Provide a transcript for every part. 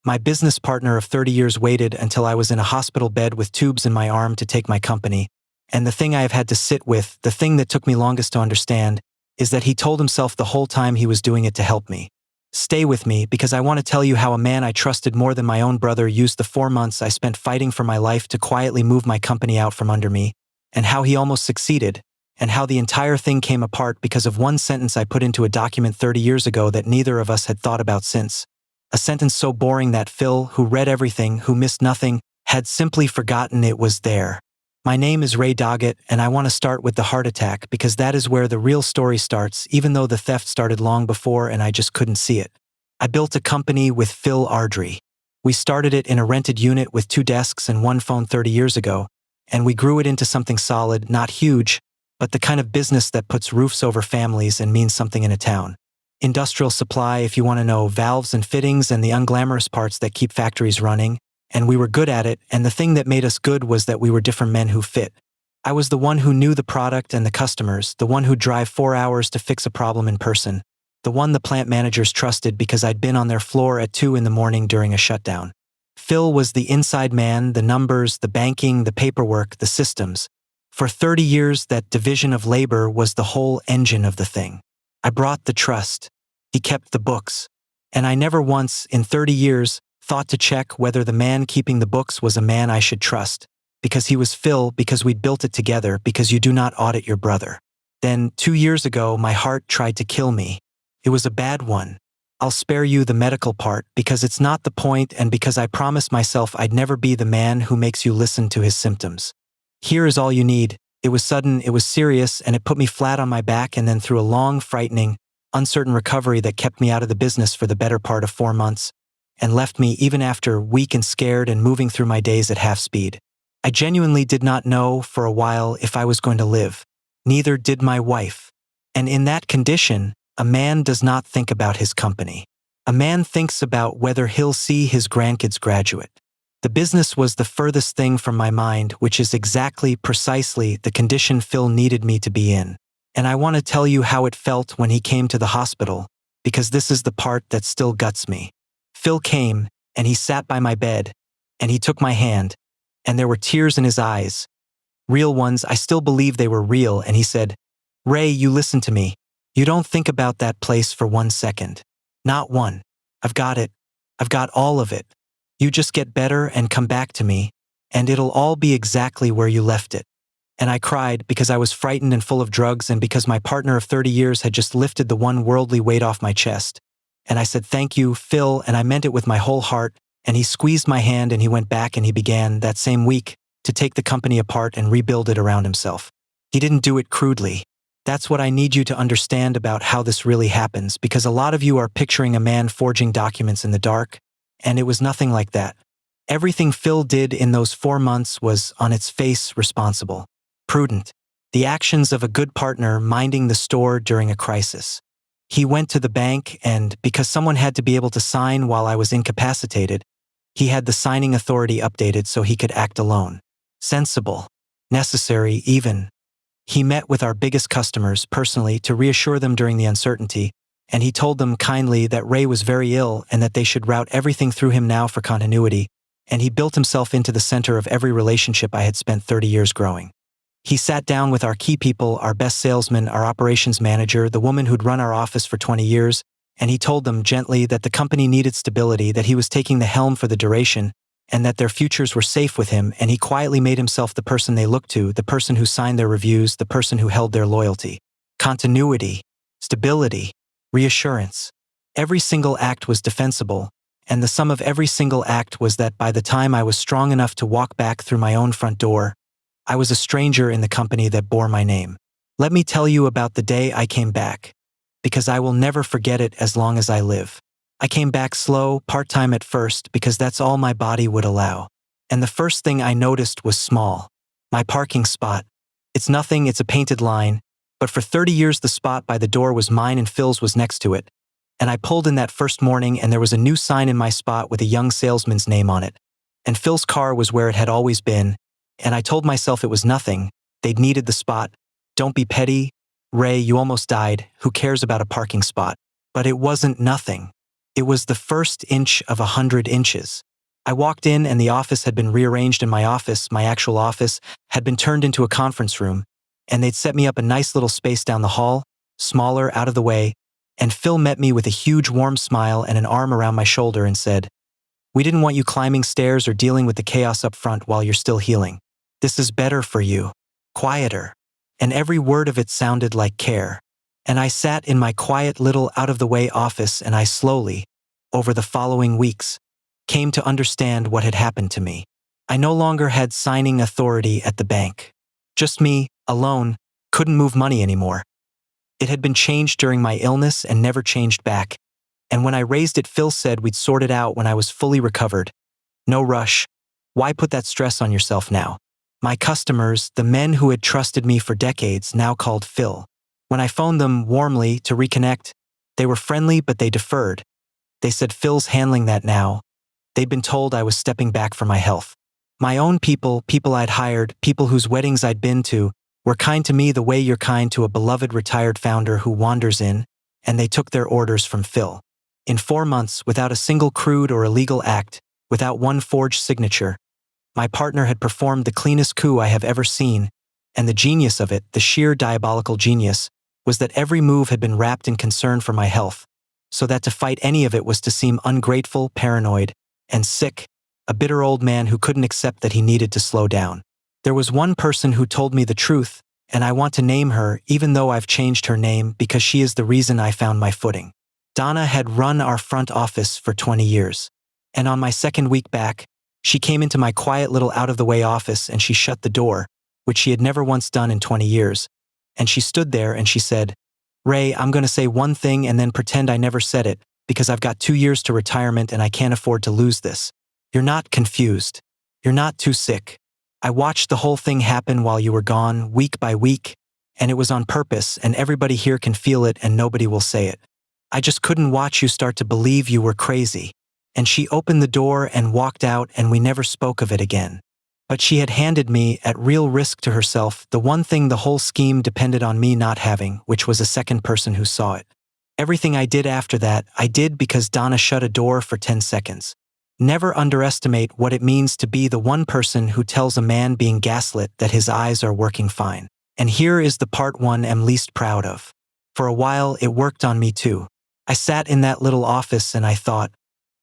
My business partner of 30 years waited until I was in a hospital bed with tubes in my arm to take my company, and the thing I have had to sit with, the thing that took me longest to understand, is that he told himself the whole time he was doing it to help me. Stay with me, because I want to tell you how a man I trusted more than my own brother used the 4 months I spent fighting for my life to quietly move my company out from under me, and how he almost succeeded, and how the entire thing came apart because of one sentence I put into a document 30 years ago that neither of us had thought about since. A sentence so boring that Phil, who read everything, who missed nothing, had simply forgotten it was there. My name is Ray Doggett, and I want to start with the heart attack because that is where the real story starts, even though the theft started long before and I just couldn't see it. I built a company with Phil Ardrey. We started it in a rented unit with 2 desks and 1 phone 30 years ago, and we grew it into something solid, not huge, but the kind of business that puts roofs over families and means something in a town. Industrial supply, if you want to know, valves and fittings and the unglamorous parts that keep factories running. And we were good at it, and the thing that made us good was that we were different men who fit. I was the one who knew the product and the customers, the one who'd drive 4 hours to fix a problem in person, the one the plant managers trusted because I'd been on their floor at 2 in the morning during a shutdown. Phil was the inside man, the numbers, the banking, the paperwork, the systems. For 30 years, that division of labor was the whole engine of the thing. I brought the trust. He kept the books. And I never once, in 30 years, thought to check whether the man keeping the books was a man I should trust, because he was Phil, because we'd built it together, because you do not audit your brother. Then, 2 years ago, my heart tried to kill me. It was a bad one. I'll spare you the medical part, because it's not the point and because I promised myself I'd never be the man who makes you listen to his symptoms. Here is all you need. It was sudden, it was serious, and it put me flat on my back and then through a long, frightening, uncertain recovery that kept me out of the business for the better part of 4 months. And left me even after, weak and scared and moving through my days at half speed. I genuinely did not know for a while if I was going to live. Neither did my wife. And in that condition, a man does not think about his company. A man thinks about whether he'll see his grandkids graduate. The business was the furthest thing from my mind, which is exactly, precisely, the condition Phil needed me to be in. And I want to tell you how it felt when he came to the hospital, because this is the part that still guts me. Phil came, and he sat by my bed, and he took my hand, and there were tears in his eyes. Real ones, I still believe they were real, and he said, "Ray, you listen to me. You don't think about that place for 1 second. Not one. I've got it. I've got all of it. You just get better and come back to me, and it'll all be exactly where you left it." And I cried because I was frightened and full of drugs and because my partner of 30 years had just lifted the one worldly weight off my chest. And I said, "Thank you, Phil," and I meant it with my whole heart, and he squeezed my hand and he went back and he began, that same week, to take the company apart and rebuild it around himself. He didn't do it crudely. That's what I need you to understand about how this really happens, because a lot of you are picturing a man forging documents in the dark, and it was nothing like that. Everything Phil did in those 4 months was, on its face, responsible, prudent, the actions of a good partner minding the store during a crisis. He went to the bank and, because someone had to be able to sign while I was incapacitated, he had the signing authority updated so he could act alone. Sensible. Necessary, even. He met with our biggest customers personally to reassure them during the uncertainty, and he told them kindly that Ray was very ill and that they should route everything through him now for continuity, and he built himself into the center of every relationship I had spent 30 years growing. He sat down with our key people, our best salesman, our operations manager, the woman who'd run our office for 20 years, and he told them gently that the company needed stability, that he was taking the helm for the duration, and that their futures were safe with him, and he quietly made himself the person they looked to, the person who signed their reviews, the person who held their loyalty. Continuity, stability, reassurance. Every single act was defensible, and the sum of every single act was that by the time I was strong enough to walk back through my own front door, I was a stranger in the company that bore my name. Let me tell you about the day I came back, because I will never forget it as long as I live. I came back slow, part-time at first, because that's all my body would allow. And the first thing I noticed was small. My parking spot. It's nothing, it's a painted line, but for 30 years the spot by the door was mine and Phil's was next to it. And I pulled in that first morning and there was a new sign in my spot with a young salesman's name on it. And Phil's car was where it had always been, and I told myself it was nothing. They'd needed the spot. Don't be petty. Ray, you almost died. Who cares about a parking spot? But it wasn't nothing. It was the first inch of 100 inches. I walked in and the office had been rearranged in my office, my actual office, had been turned into a conference room, and they'd set me up a nice little space down the hall, smaller, out of the way, and Phil met me with a huge warm smile and an arm around my shoulder and said, "We didn't want you climbing stairs or dealing with the chaos up front while you're still healing. This is better for you. Quieter." And every word of it sounded like care. And I sat in my quiet little out-of-the-way office and I slowly, over the following weeks, came to understand what had happened to me. I no longer had signing authority at the bank. Just me, alone, couldn't move money anymore. It had been changed during my illness and never changed back. And when I raised it, Phil said we'd sort it out when I was fully recovered. No rush. Why put that stress on yourself now? My customers, the men who had trusted me for decades, now called Phil. When I phoned them warmly to reconnect, they were friendly but they deferred. They said Phil's handling that now. They'd been told I was stepping back for my health. My own people, people I'd hired, people whose weddings I'd been to, were kind to me the way you're kind to a beloved retired founder who wanders in, and they took their orders from Phil. In 4 months, without a single crude or illegal act, without one forged signature, my partner had performed the cleanest coup I have ever seen, and the genius of it, the sheer diabolical genius, was that every move had been wrapped in concern for my health, so that to fight any of it was to seem ungrateful, paranoid, and sick, a bitter old man who couldn't accept that he needed to slow down. There was one person who told me the truth, and I want to name her even though I've changed her name because she is the reason I found my footing. Donna had run our front office for 20 years, and on my second week back, she came into my quiet little out-of-the-way office and she shut the door, which she had never once done in 20 years, and she stood there and she said, "Ray, I'm going to say one thing and then pretend I never said it, because I've got 2 years to retirement and I can't afford to lose this. You're not confused. You're not too sick. I watched the whole thing happen while you were gone, week by week, and it was on purpose, and everybody here can feel it and nobody will say it. I just couldn't watch you start to believe you were crazy." And she opened the door and walked out and we never spoke of it again. But she had handed me, at real risk to herself, the one thing the whole scheme depended on me not having, which was a second person who saw it. Everything I did after that, I did because Donna shut a door for 10 seconds. Never underestimate what it means to be the one person who tells a man being gaslit that his eyes are working fine. And here is the part one am least proud of. For a while, it worked on me too. I sat in that little office and I thought,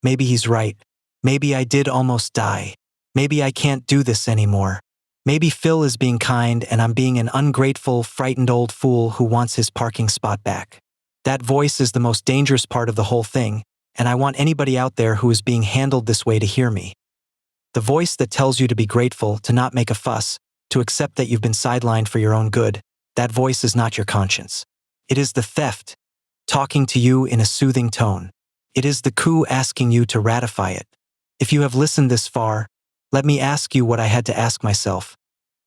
maybe he's right. Maybe I did almost die. Maybe I can't do this anymore. Maybe Phil is being kind and I'm being an ungrateful, frightened old fool who wants his parking spot back. That voice is the most dangerous part of the whole thing, and I want anybody out there who is being handled this way to hear me. The voice that tells you to be grateful, to not make a fuss, to accept that you've been sidelined for your own good, that voice is not your conscience. It is the theft, talking to you in a soothing tone. It is the coup asking you to ratify it. If you have listened this far, let me ask you what I had to ask myself.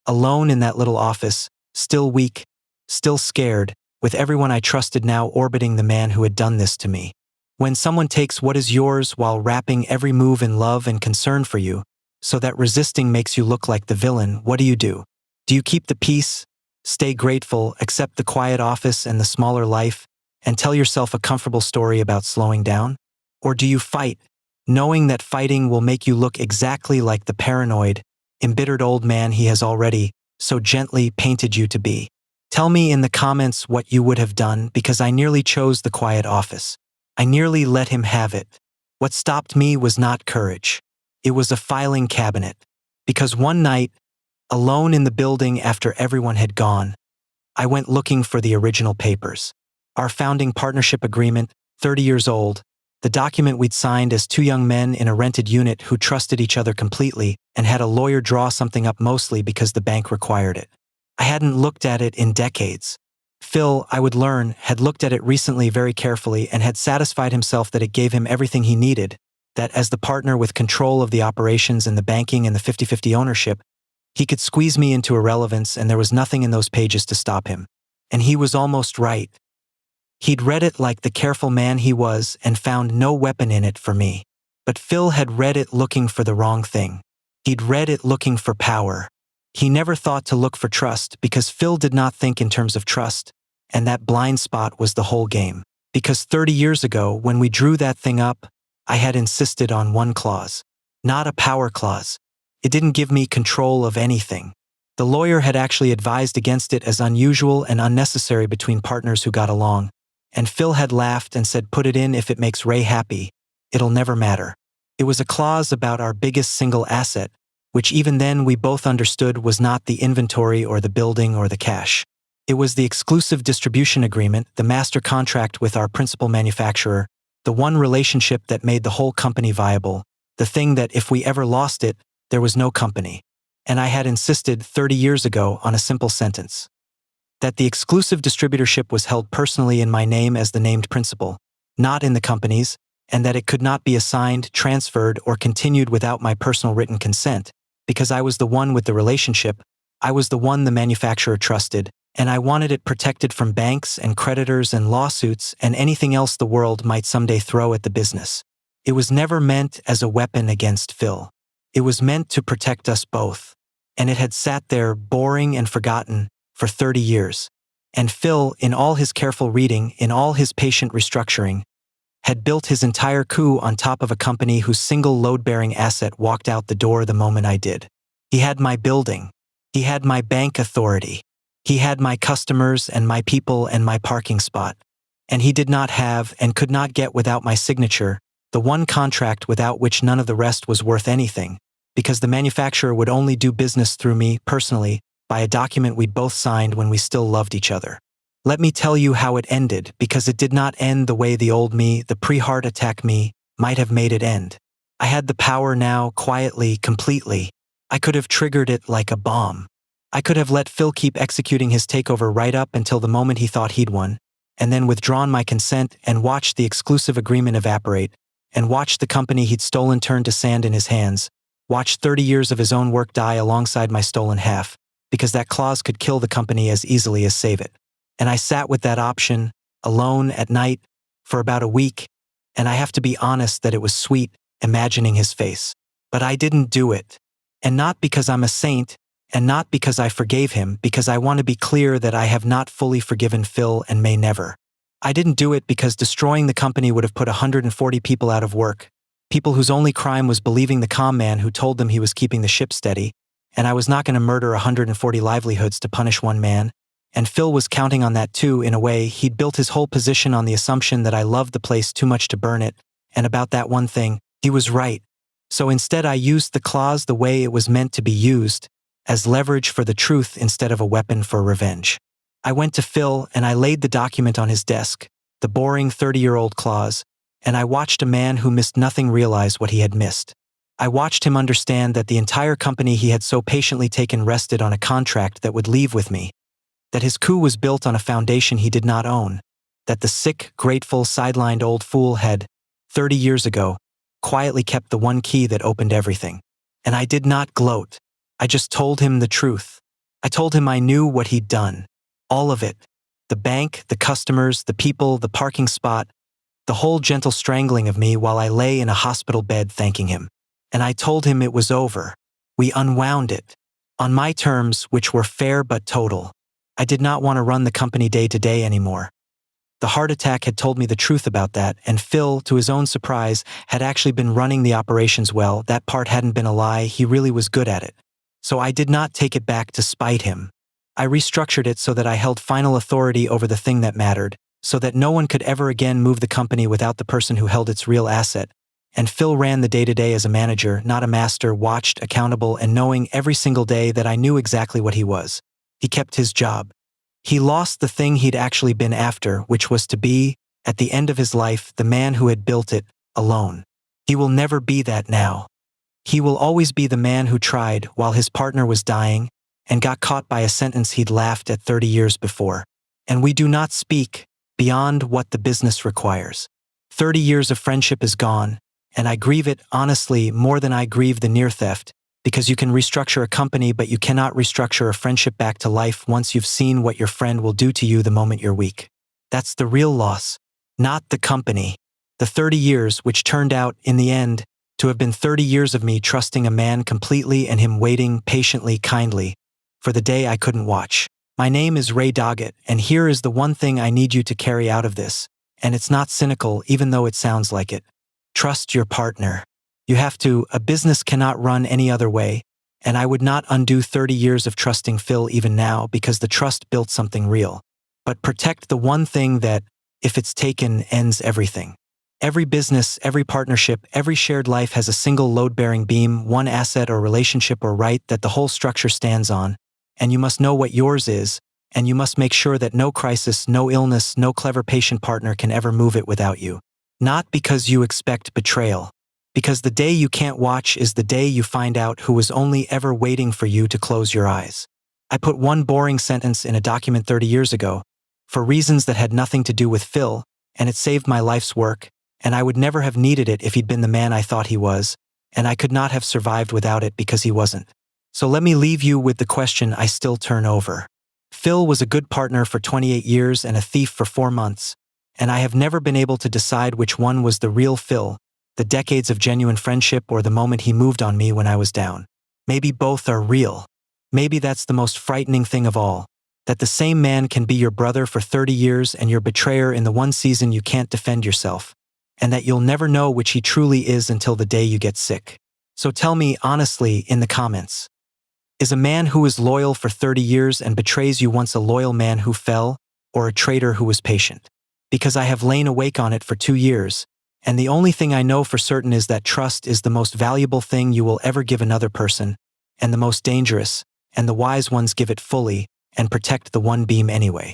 Alone in that little office, still weak, still scared, with everyone I trusted now orbiting the man who had done this to me. When someone takes what is yours while wrapping every move in love and concern for you, so that resisting makes you look like the villain, what do? Do you keep the peace, stay grateful, accept the quiet office and the smaller life, and tell yourself a comfortable story about slowing down? Or do you fight, knowing that fighting will make you look exactly like the paranoid, embittered old man he has already so gently painted you to be? Tell me in the comments what you would have done, because I nearly chose the quiet office. I nearly let him have it. What stopped me was not courage. It was a filing cabinet. Because one night, alone in the building after everyone had gone, I went looking for the original papers. Our founding partnership agreement, 30 years old, the document we'd signed as two young men in a rented unit who trusted each other completely and had a lawyer draw something up mostly because the bank required it. I hadn't looked at it in decades. Phil, I would learn, had looked at it recently very carefully and had satisfied himself that it gave him everything he needed, that as the partner with control of the operations and the banking and the 50-50 ownership, he could squeeze me into irrelevance and there was nothing in those pages to stop him. And he was almost right. He'd read it like the careful man he was and found no weapon in it for me. But Phil had read it looking for the wrong thing. He'd read it looking for power. He never thought to look for trust because Phil did not think in terms of trust, and that blind spot was the whole game. Because 30 years ago, when we drew that thing up, I had insisted on one clause. Not a power clause. It didn't give me control of anything. The lawyer had actually advised against it as unusual and unnecessary between partners who got along. And Phil had laughed and said, put it in if it makes Ray happy. It'll never matter. It was a clause about our biggest single asset, which even then we both understood was not the inventory or the building or the cash. It was the exclusive distribution agreement, the master contract with our principal manufacturer, the one relationship that made the whole company viable, the thing that if we ever lost it, there was no company. And I had insisted 30 years ago on a simple sentence. That the exclusive distributorship was held personally in my name as the named principal, not in the company's, and that it could not be assigned, transferred, or continued without my personal written consent, because I was the one with the relationship, I was the one the manufacturer trusted, and I wanted it protected from banks and creditors and lawsuits and anything else the world might someday throw at the business. It was never meant as a weapon against Phil. It was meant to protect us both. And it had sat there, boring and forgotten, for 30 years. And Phil, in all his careful reading, in all his patient restructuring, had built his entire coup on top of a company whose single load-bearing asset walked out the door the moment I did. He had my building. He had my bank authority. He had my customers and my people and my parking spot. And he did not have and could not get without my signature, the one contract without which none of the rest was worth anything, because the manufacturer would only do business through me, personally, by a document we'd both signed when we still loved each other. Let me tell you how it ended, because it did not end the way the old me, the pre-heart attack me, might have made it end. I had the power now, quietly, completely. I could have triggered it like a bomb. I could have let Phil keep executing his takeover right up until the moment he thought he'd won, and then withdrawn my consent and watched the exclusive agreement evaporate, and watched the company he'd stolen turn to sand in his hands, watched 30 years of his own work die alongside my stolen half, because that clause could kill the company as easily as save it. And I sat with that option, alone at night, for about a week, and I have to be honest that it was sweet, imagining his face. But I didn't do it. And not because I'm a saint, and not because I forgave him, because I want to be clear that I have not fully forgiven Phil and may never. I didn't do it because destroying the company would have put 140 people out of work, people whose only crime was believing the comm man who told them he was keeping the ship steady, and I was not going to murder 140 livelihoods to punish one man. And Phil was counting on that too. In a way, he'd built his whole position on the assumption that I loved the place too much to burn it, and about that one thing, he was right. So instead I used the clause the way it was meant to be used, as leverage for the truth instead of a weapon for revenge. I went to Phil and I laid the document on his desk, the boring 30-year-old clause, and I watched a man who missed nothing realize what he had missed. I watched him understand that the entire company he had so patiently taken rested on a contract that would leave with me, that his coup was built on a foundation he did not own, that the sick, grateful, sidelined old fool had, 30 years ago, quietly kept the one key that opened everything. And I did not gloat. I just told him the truth. I told him I knew what he'd done. All of it. The bank, the customers, the people, the parking spot, the whole gentle strangling of me while I lay in a hospital bed thanking him. And I told him it was over. We unwound it. On my terms, which were fair but total. I did not want to run the company day to day anymore. The heart attack had told me the truth about that, and Phil, to his own surprise, had actually been running the operations well. That part hadn't been a lie, he really was good at it. So I did not take it back to spite him. I restructured it so that I held final authority over the thing that mattered, so that no one could ever again move the company without the person who held its real asset. And Phil ran the day-to-day as a manager, not a master, watched, accountable, and knowing every single day that I knew exactly what he was. He kept his job. He lost the thing he'd actually been after, which was to be, at the end of his life, the man who had built it, alone. He will never be that now. He will always be the man who tried while his partner was dying and got caught by a sentence he'd laughed at 30 years before. And we do not speak beyond what the business requires. 30 years of friendship is gone, and I grieve it, honestly, more than I grieve the near theft, because you can restructure a company, but you cannot restructure a friendship back to life once you've seen what your friend will do to you the moment you're weak. That's the real loss, not the company. The 30 years, which turned out, in the end, to have been 30 years of me trusting a man completely and him waiting patiently, kindly, for the day I couldn't watch. My name is Ray Doggett, and here is the one thing I need you to carry out of this, And it's not cynical, even though it sounds like it. Trust your partner. You have to. A business cannot run any other way. And I would not undo 30 years of trusting Phil even now, because the trust built something real. But protect the one thing that, if it's taken, ends everything. Every business, every partnership, every shared life has a single load-bearing beam, one asset or relationship or right that the whole structure stands on. And you must know what yours is, and you must make sure that no crisis, no illness, no clever patient partner can ever move it without you. Not because you expect betrayal. Because the day you can't watch is the day you find out who was only ever waiting for you to close your eyes. I put one boring sentence in a document 30 years ago, for reasons that had nothing to do with Phil, and it saved my life's work, and I would never have needed it if he'd been the man I thought he was, and I could not have survived without it because he wasn't. So let me leave you with the question I still turn over. Phil was a good partner for 28 years and a thief for 4 months, and I have never been able to decide which one was the real Phil, the decades of genuine friendship or the moment he moved on me when I was down. Maybe both are real. Maybe that's the most frightening thing of all, that the same man can be your brother for 30 years and your betrayer in the one season you can't defend yourself, and that you'll never know which he truly is until the day you get sick. So tell me honestly in the comments. Is a man who is loyal for 30 years and betrays you once a loyal man who fell, or a traitor who was patient? Because I have lain awake on it for 2 years, and the only thing I know for certain is that trust is the most valuable thing you will ever give another person, and the most dangerous, and the wise ones give it fully, and protect the one beam anyway.